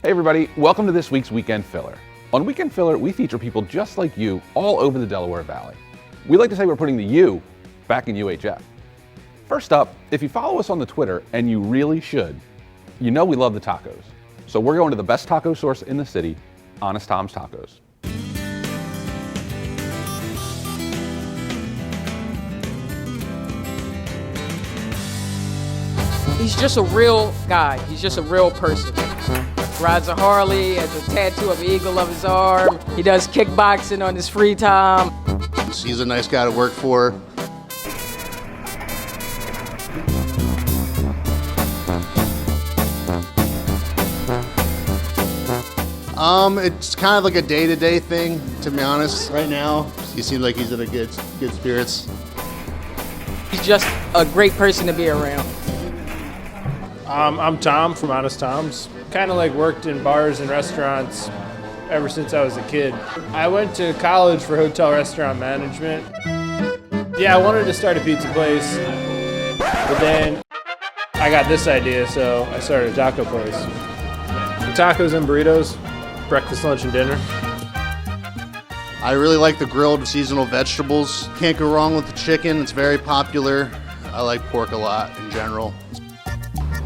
Hey everybody, welcome to this week's Weekend Filler. On Weekend Filler, we feature people just like you all over the Delaware Valley. We like to say we're putting the U back in UHF. First up, if you follow us on the Twitter, and you really should, you know we love the tacos. So we're going to the best taco source in the city, Honest Tom's Tacos. He's just a real guy. He's just a real person. Rides a Harley, has a tattoo of an eagle of his arm. He does kickboxing on his free time. He's a nice guy to work for. It's kind of like a day-to-day thing, to be honest. Right now, he seems like he's in a good spirits. He's just a great person to be around. I'm Tom from Honest Tom's. Kind of like worked in bars and restaurants ever since I was a kid. I went to college for hotel restaurant management. Yeah, I wanted to start a pizza place, but then I got this idea, so I started a taco place. Tacos and burritos, breakfast, lunch, and dinner. I really like the grilled seasonal vegetables. Can't go wrong with the chicken. It's very popular. I like pork a lot in general.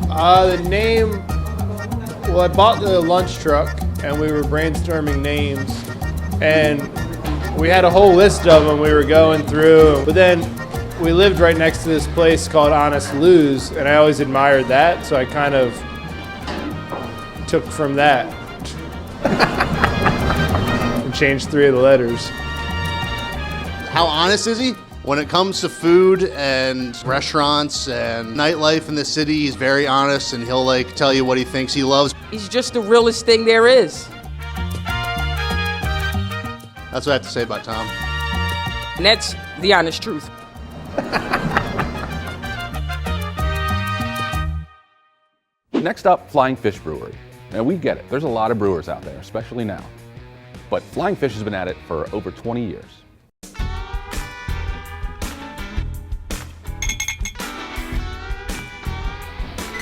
The name, well, I bought the lunch truck and we were brainstorming names and we had a whole list of them we were going through, but then we lived right next to this place called Honest Lou's and I always admired that, so I kind of took from that and changed 3 of the letters. How honest is he? When it comes to food and restaurants and nightlife in the city, he's very honest and he'll tell you what he thinks he loves. He's just the realest thing there is. That's what I have to say about Tom. And that's the honest truth. Next up, Flying Fish Brewery. Now we get it, there's a lot of brewers out there, especially now. But Flying Fish has been at it for over 20 years.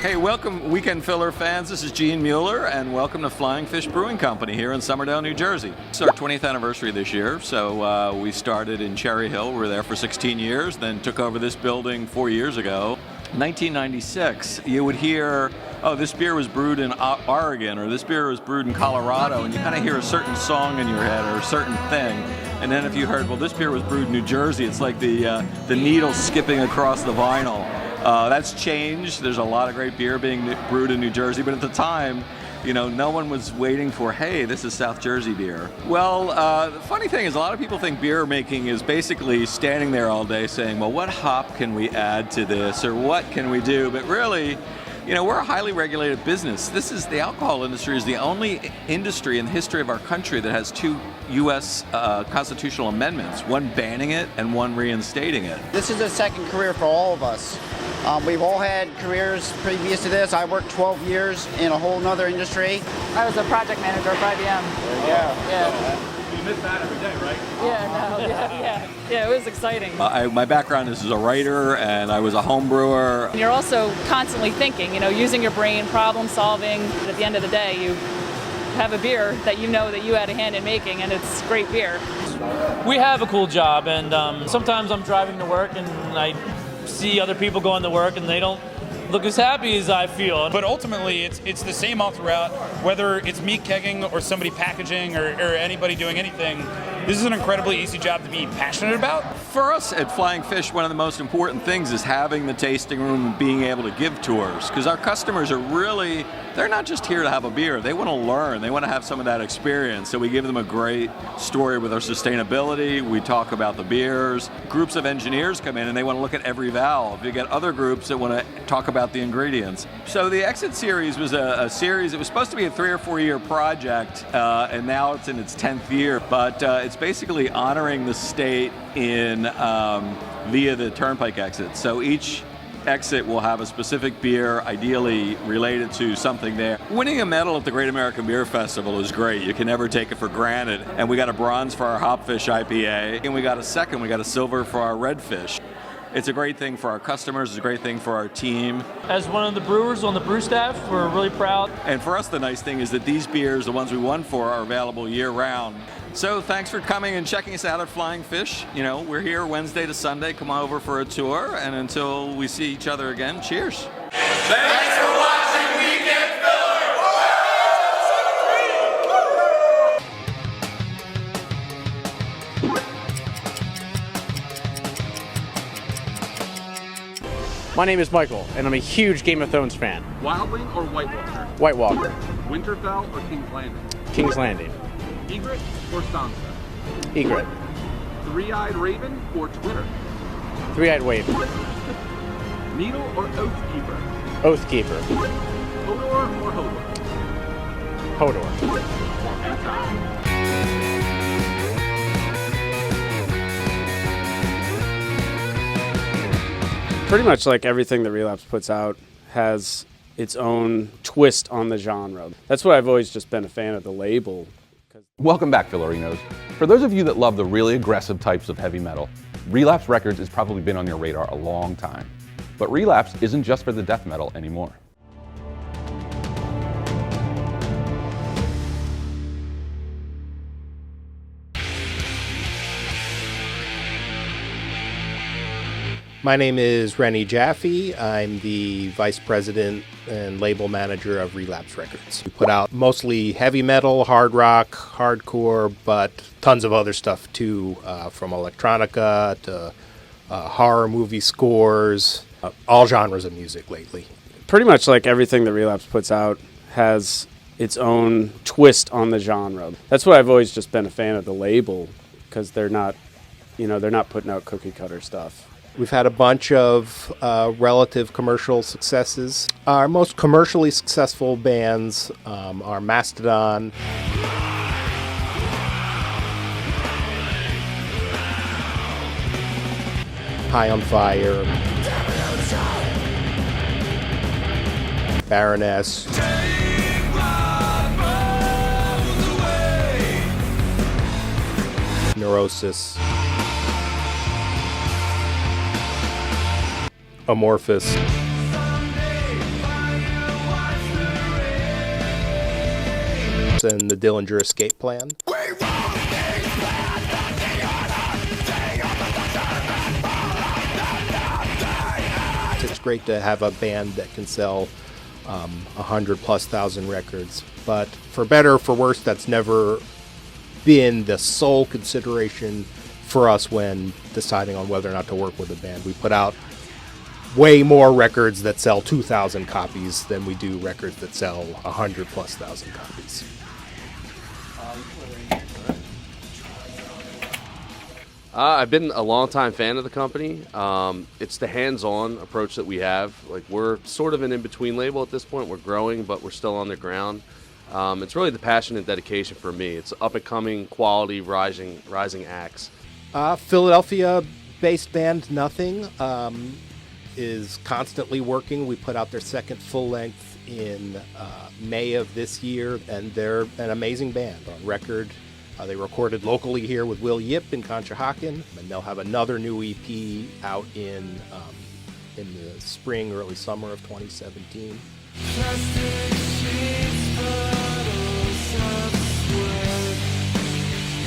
Hey, welcome Weekend Filler fans. This is Gene Mueller and welcome to Flying Fish Brewing Company here in Sommerdale, New Jersey. It's our 20th anniversary this year, so we started in Cherry Hill. We were there for 16 years, then took over this building 4 years ago. 1996, you would hear, oh, this beer was brewed in Oregon, or this beer was brewed in Colorado, and you kind of hear a certain song in your head or a certain thing. And then if you heard, well, this beer was brewed in New Jersey, it's like the needle skipping across the vinyl. That's changed. There's a lot of great beer being brewed in New Jersey, but at the time, no one was waiting for, hey, this is South Jersey beer. Well, the funny thing is a lot of people think beer making is basically standing there all day saying, well, what hop can we add to this, or what can we do? But really, we're a highly regulated business. The alcohol industry is the only industry in the history of our country that has 2 U.S. constitutional amendments, one banning it and one reinstating it. This is a second career for all of us. We've all had careers previous to this. I worked 12 years in a whole nother industry. I was a project manager for IBM. Yeah. You miss that every day, right? Yeah, it was exciting. My background is as a writer, and I was a home brewer. You're also constantly thinking, using your brain, problem solving. At the end of the day, you have a beer that you know that you had a hand in making, and it's great beer. We have a cool job, and sometimes I'm driving to work and I see other people going to work and they don't look as happy as I feel. But ultimately, it's the same all throughout, whether it's me kegging or somebody packaging or anybody doing anything. This is an incredibly easy job to be passionate about. For us at Flying Fish, one of the most important things is having the tasting room and being able to give tours, because our customers are really, they're not just here to have a beer, they want to learn, they want to have some of that experience. So we give them a great story with our sustainability, we talk about the beers. Groups of engineers come in and they want to look at every valve. You get other groups that want to talk about the ingredients. So the Exit Series was a series, it was supposed to be a 3 or 4 year project, and now it's in its 10th year, but it's basically honoring the state in via the turnpike exit. So each exit will have a specific beer, ideally related to something there. Winning a medal at the Great American Beer Festival is great. You can never take it for granted. And we got a bronze for our Hopfish IPA, and we got a silver for our Redfish. It's a great thing for our customers. It's a great thing for our team. As one of the brewers on the brew staff, we're really proud. And for us, the nice thing is that these beers, the ones we won for, are available year-round. So thanks for coming and checking us out at Flying Fish. You know, we're here Wednesday to Sunday. Come on over for a tour. And until we see each other again, cheers. Thanks for watching Weekend Filler! My name is Michael, and I'm a huge Game of Thrones fan. Wildling or White Walker? White Walker. Winterfell or King's Landing? King's Landing. Egret or Sansa? Egret. Three-Eyed Raven or Twitter? Three-Eyed Raven. Needle or Oathkeeper? Oathkeeper. Hodor or Hodor? Hodor. Pretty much like everything that Relapse puts out has its own twist on the genre. That's why I've always just been a fan of the label. Welcome back, Fillerinos. For those of you that love the really aggressive types of heavy metal, Relapse Records has probably been on your radar a long time. But Relapse isn't just for the death metal anymore. My name is Rennie Jaffe. I'm the vice president and label manager of Relapse Records. We put out mostly heavy metal, hard rock, hardcore, but tons of other stuff too, from electronica to horror movie scores, all genres of music lately. Pretty much like everything that Relapse puts out has its own twist on the genre. That's why I've always just been a fan of the label, because they're not putting out cookie cutter stuff. We've had a bunch of relative commercial successes. Our most commercially successful bands are Mastodon, High on Fire, Baroness, Neurosis, Amorphous, and the Dillinger Escape Plan. It's great to have a band that can sell 100,000+ records, but for better or for worse, that's never been the sole consideration for us when deciding on whether or not to work with a band. We put out way more records that sell 2,000 copies than we do records that sell 100,000+ copies. I've been a longtime fan of the company. It's the hands-on approach that we have. Like, we're sort of an in-between label at this point. We're growing, but we're still on the ground. It's really the passion and dedication for me. It's up-and-coming, quality, rising acts. Philadelphia-based band Nothing is constantly working. We put out their second full-length in May of this year, and they're an amazing band on record. They recorded locally here with Will Yip in Conshohocken, and they'll have another new EP out in the spring, early summer of 2017.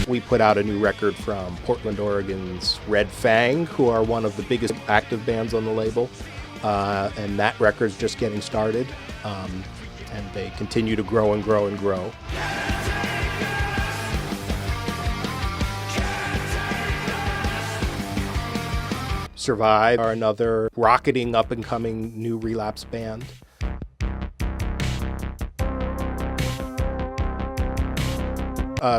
We put out a new record from Portland, Oregon's Red Fang, who are one of the biggest active bands on the label, and that record's just getting started, and they continue to grow and grow and grow. Survive are another rocketing up-and-coming new Relapse band.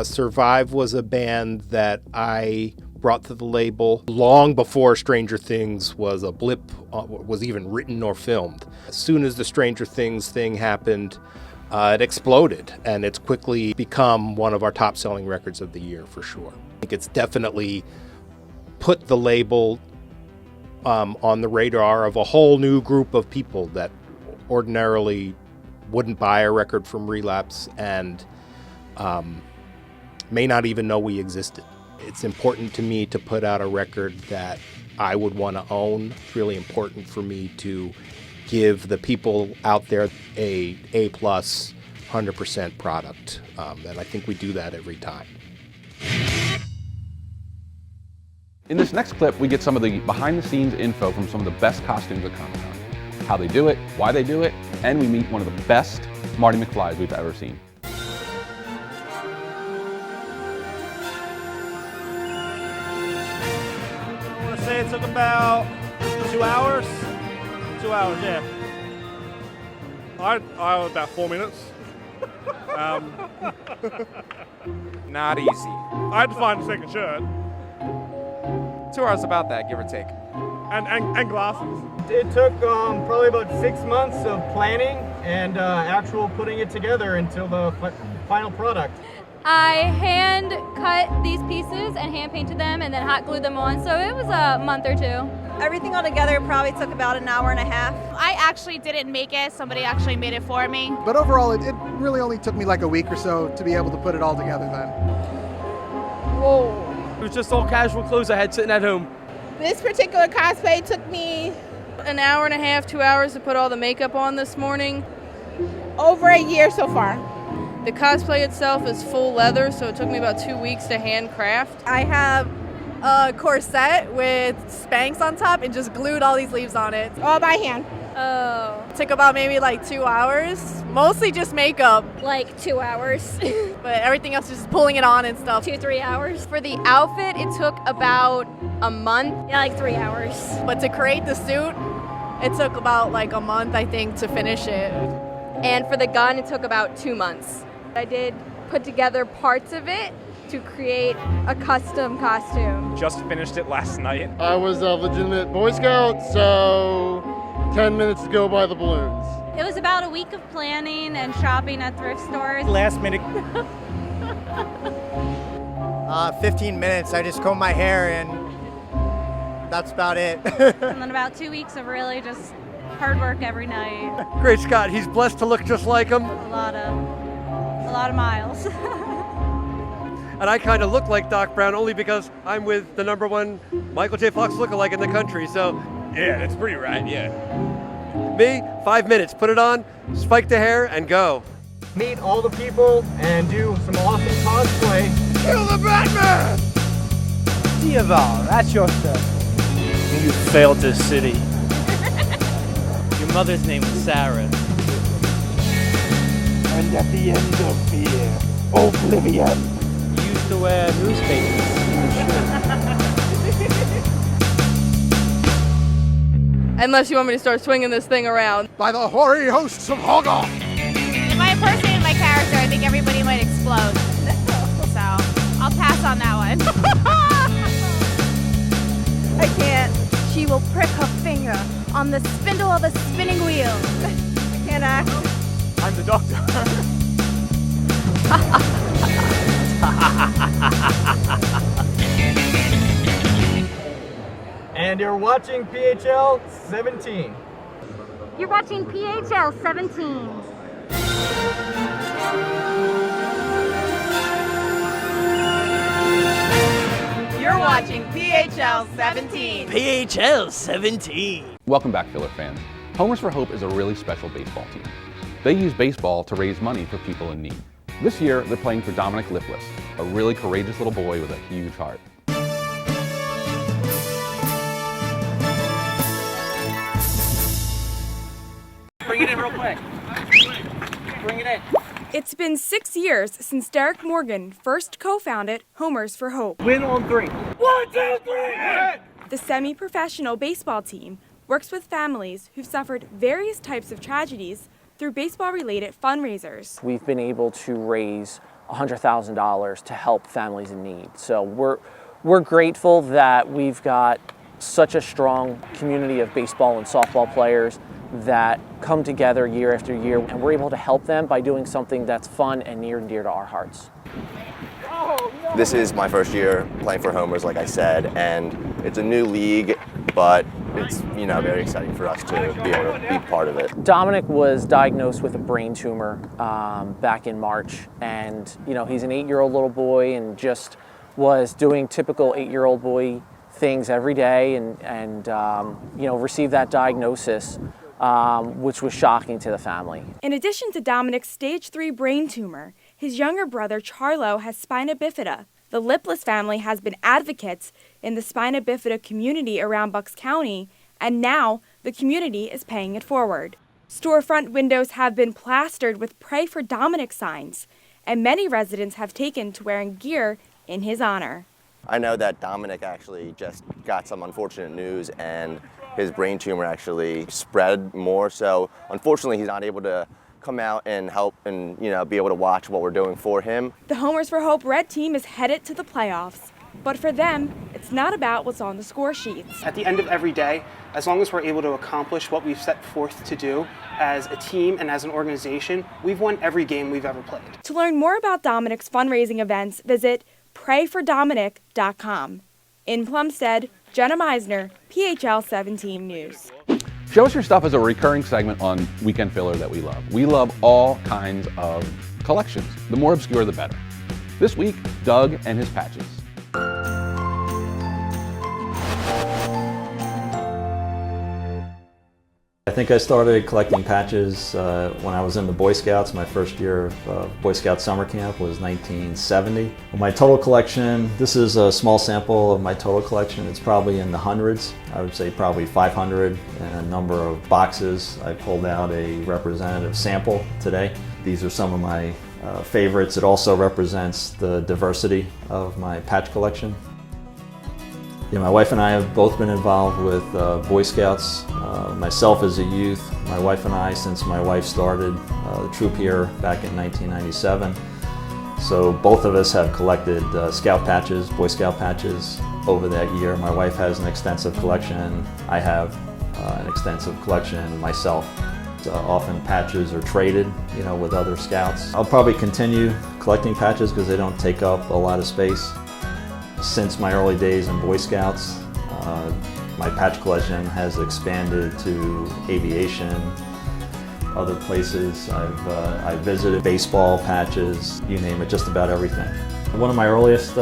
Survive was a band that I brought to the label long before Stranger Things was a blip, was even written or filmed. As soon as the Stranger Things thing happened, it exploded, and it's quickly become one of our top-selling records of the year for sure. I think it's definitely put the label on the radar of a whole new group of people that ordinarily wouldn't buy a record from Relapse and may not even know we existed. It's important to me to put out a record that I would want to own. It's really important for me to give the people out there a A-plus 100% product. And I think we do that every time. In this next clip, we get some of the behind-the-scenes info from some of the best costumes at Comic-Con. How they do it, why they do it, and we meet one of the best Marty McFlys we've ever seen. I want to say it took about 2 hours. 2 hours, yeah. I about 4 minutes. Not easy. I had to find a second shirt. 2 hours about that, give or take. And glasses. It took probably about 6 months of planning and actual putting it together until the final product. I hand cut these pieces and hand painted them and then hot glued them on, so it was a month or two. Everything all together probably took about an hour and a half. I actually didn't make it, somebody actually made it for me. But overall, it really only took me like a week or so to be able to put it all together then. Whoa. It was just all casual clothes I had sitting at home. This particular cosplay took me an hour and a half, 2 hours to put all the makeup on this morning. Over a year so far. The cosplay itself is full leather, so it took me about 2 weeks to handcraft. I have a corset with Spanx on top and just glued all these leaves on it. All by hand. Oh. It took about maybe like 2 hours. Mostly just makeup. Like 2 hours. But everything else is just pulling it on and stuff. 2-3 hours. For the outfit, it took about a month. Yeah, like 3 hours. But to create the suit, it took about like a month, I think, to finish it. And for the gun, it took about 2 months. I did put together parts of it to create a custom costume. Just finished it last night. I was a legitimate Boy Scout, so 10 minutes to go by the balloons. It was about a week of planning and shopping at thrift stores. Last minute. 15 minutes. I just comb my hair and that's about it. And then about 2 weeks of really just hard work every night. Great Scott, he's blessed to look just like him. A lot of miles. And I kind of look like Doc Brown only because I'm with the #1 Michael J. Fox lookalike in the country, so. Yeah, that's pretty right, yeah. Me, 5 minutes, put it on, spike the hair, and go. Meet all the people and do some awesome cosplay. Kill the Batman! Diaval, that's your stuff. You failed this city. Your mother's name was Sarah. And at the end of fear, oblivion. You used to wear newspapers in the Unless you want me to start swinging this thing around. By the hoary hosts of Hoggoth. If I impersonate my character, I think everybody might explode. So, I'll pass on that one. I can't. She will prick her finger on the spindle of a spinning wheel. I can't act. I'm the doctor. And you're watching PHL 17. You're watching PHL 17. You're watching PHL 17. PHL 17. Welcome back, Filler fans. Homers for Hope is a really special baseball team. They use baseball to raise money for people in need. This year, they're playing for Dominic Lipless, a really courageous little boy with a huge heart. Bring it in real quick. Bring it in. It's been 6 years since Derek Morgan first co-founded Homers for Hope. Win on 3. 1, 2, 3, hit! The semi-professional baseball team works with families who've suffered various types of tragedies through baseball-related fundraisers. We've been able to raise $100,000 to help families in need. So we're grateful that we've got such a strong community of baseball and softball players that come together year after year, and we're able to help them by doing something that's fun and near and dear to our hearts. This is my first year playing for Homers, like I said, and it's a new league, but it's very exciting for us to be able to be part of it. Dominic was diagnosed with a brain tumor back in March, and he's an 8-year-old little boy and just was doing typical 8-year-old boy things every day and received that diagnosis, which was shocking to the family. In addition to Dominic's stage 3 brain tumor, his younger brother Charlo has spina bifida. The Lipless family has been advocates in the spina bifida community around Bucks County, and now the community is paying it forward. Storefront windows have been plastered with Pray for Dominic signs, and many residents have taken to wearing gear in his honor. I know that Dominic actually just got some unfortunate news and his brain tumor actually spread more, so unfortunately he's not able to come out and help and be able to watch what we're doing for him. The Homers for Hope Red team is headed to the playoffs, but for them, it's not about what's on the score sheets. At the end of every day, as long as we're able to accomplish what we've set forth to do as a team and as an organization, we've won every game we've ever played. To learn more about Dominic's fundraising events, visit prayfordominic.com. In Plumstead, Jenna Meisner, PHL 17 News. Show Us Your Stuff is a recurring segment on Weekend Filler that we love. We love all kinds of collections. The more obscure, the better. This week, Doug and his patches. I think I started collecting patches when I was in the Boy Scouts. My first year of Boy Scout summer camp was 1970. My total collection, this is a small sample of my total collection. It's probably in the hundreds. I would say probably 500 and a number of boxes. I pulled out a representative sample today. These are some of my favorites. It also represents the diversity of my patch collection. My wife and I have both been involved with Boy Scouts. Myself as a youth, my wife and I since my wife started the troop here back in 1997. So both of us have collected Scout patches, Boy Scout patches over that year. My wife has an extensive collection. I have an extensive collection myself. Often patches are traded, with other Scouts. I'll probably continue collecting patches because they don't take up a lot of space. Since my early days in Boy Scouts, my patch collection has expanded to aviation, other places. I've visited baseball patches, you name it, just about everything. One of my earliest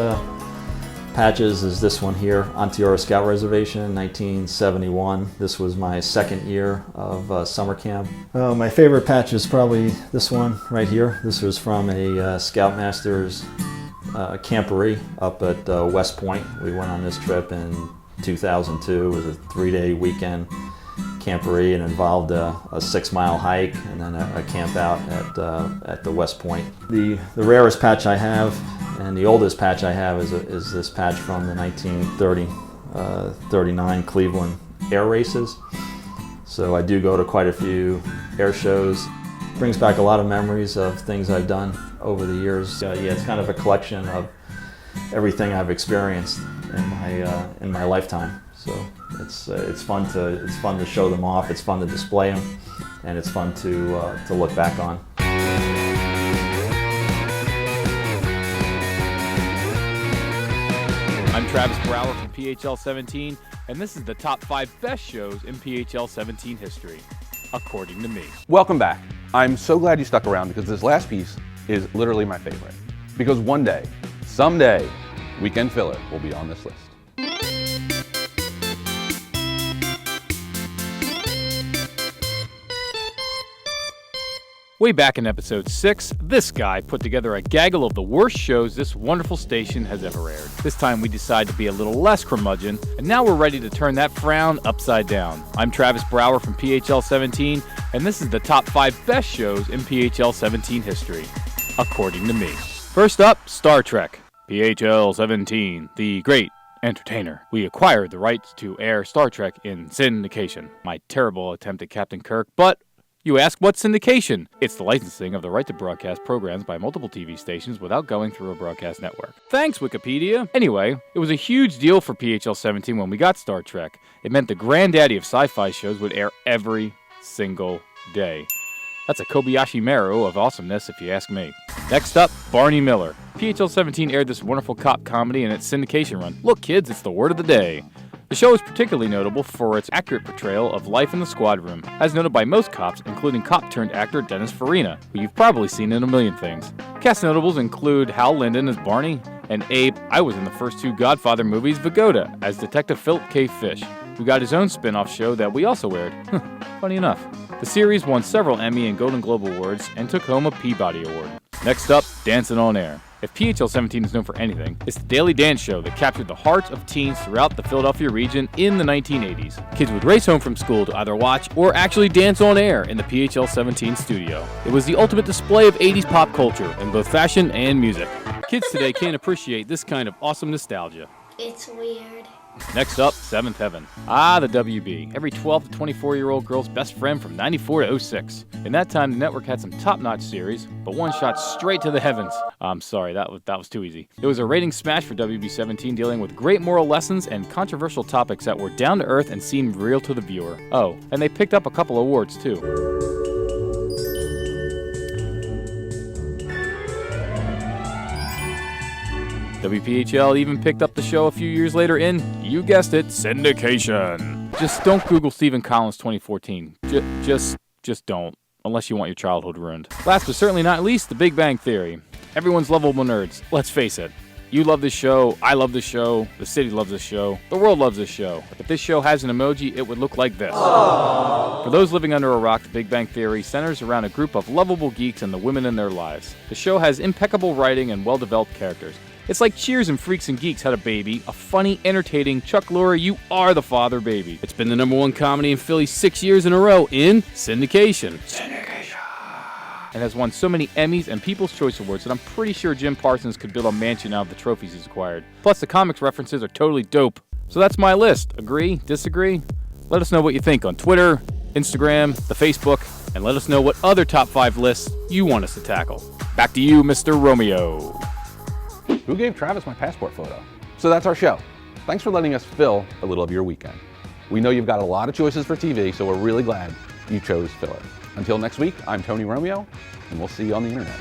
patches is this one here, Onteora Scout Reservation, 1971. This was my second year of summer camp. My favorite patch is probably this one right here. This was from a Scoutmasters camporee up at West Point. We went on this trip in 2002. It was a 3-day weekend camporee and involved a 6-mile hike and then a camp out at the West Point. The rarest patch I have and the oldest patch I have is this patch from the 1939 Cleveland air races. So I do go to quite a few air shows. Brings back a lot of memories of things I've done over the years. It's kind of a collection of everything I've experienced in my lifetime. So it's fun to show them off. It's fun to display them, and it's fun to look back on. I'm Travis Brower from PHL 17, and this is the top 5 best shows in PHL 17 history, according to me. Welcome back. I'm so glad you stuck around because this last piece is literally my favorite. Because one day, someday, Weekend Filler will be on this list. Way back in episode 6, this guy put together a gaggle of the worst shows this wonderful station has ever aired. This time we decided to be a little less curmudgeon, and now we're ready to turn that frown upside down. I'm Travis Brower from PHL 17, and this is the top 5 best shows in PHL 17 history, according to me. First up, Star Trek. PHL 17, the great entertainer. We acquired the rights to air Star Trek in syndication. My terrible attempt at Captain Kirk, but you ask, what's syndication? It's the licensing of the right to broadcast programs by multiple TV stations without going through a broadcast network. Thanks, Wikipedia. Anyway, it was a huge deal for PHL 17 when we got Star Trek. It meant the granddaddy of sci-fi shows would air every single day. That's a Kobayashi Maru of awesomeness, if you ask me. Next up, Barney Miller. PHL 17 aired this wonderful cop comedy in its syndication run. Look, kids, it's the word of the day. The show is particularly notable for its accurate portrayal of life in the squad room, as noted by most cops, including cop-turned-actor Dennis Farina, who you've probably seen in a million things. Cast notables include Hal Linden as Barney, And Abe, I was in the first 2 Godfather movies, Vigoda, as Detective Philip K. Fish, who got his own spin-off show that we also aired. Funny enough. The series won several Emmy and Golden Globe awards and took home a Peabody Award. Next up, Dancing on Air. If PHL 17 is known for anything, it's the daily dance show that captured the hearts of teens throughout the Philadelphia region in the 1980s. Kids would race home from school to either watch or actually dance on air in the PHL 17 studio. It was the ultimate display of 80s pop culture in both fashion and music. Kids today can't appreciate this kind of awesome nostalgia. It's weird. Next up, Seventh Heaven. The WB. Every 12 to 24-year-old girl's best friend from 94 to 06. In that time, the network had some top-notch series, but one shot straight to the heavens. I'm sorry, that was too easy. It was a rating smash for WB17, dealing with great moral lessons and controversial topics that were down to earth and seemed real to the viewer. Oh, and they picked up a couple awards, too. WPHL even picked up the show a few years later in, you guessed it, syndication. Just don't Google Stephen Collins 2014. Just don't, unless you want your childhood ruined. Last but certainly not least, The Big Bang Theory. Everyone's lovable nerds, let's face it. You love this show, I love this show, the city loves this show, the world loves this show. If this show has an emoji, it would look like this. Aww. For those living under a rock, The Big Bang Theory centers around a group of lovable geeks and the women in their lives. The show has impeccable writing and well-developed characters. It's like Cheers and Freaks and Geeks had a baby, a funny, entertaining Chuck Lorre, you are the father baby. It's been the #1 comedy in Philly 6 years in a row in syndication. And has won so many Emmys and People's Choice Awards that I'm pretty sure Jim Parsons could build a mansion out of the trophies he's acquired. Plus, the comics references are totally dope. So that's my list. Agree? Disagree? Let us know what you think on Twitter, Instagram, the Facebook, and let us know what other top 5 lists you want us to tackle. Back to you, Mr. Romeo. Who gave Travis my passport photo? So that's our show. Thanks for letting us fill a little of your weekend. We know you've got a lot of choices for TV, so we're really glad you chose Filler. Until next week, I'm Tony Romeo, and we'll see you on the internet.